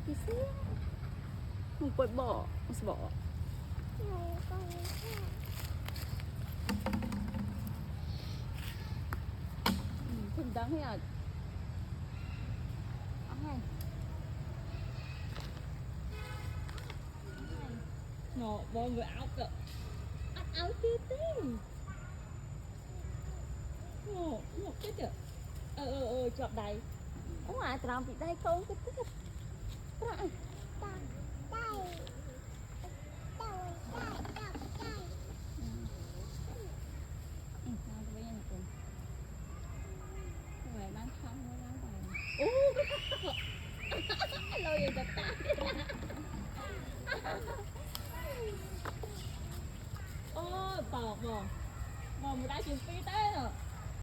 cái xí không quậy bỏ không bỏ thùng đắng hay à này nó bỏ người áo cỡ áo kia tinh một cái chợ chọt đầy ống à tròn bị đây không cái tức lôi vậy ta ôi bò một đá chừng phi té rồi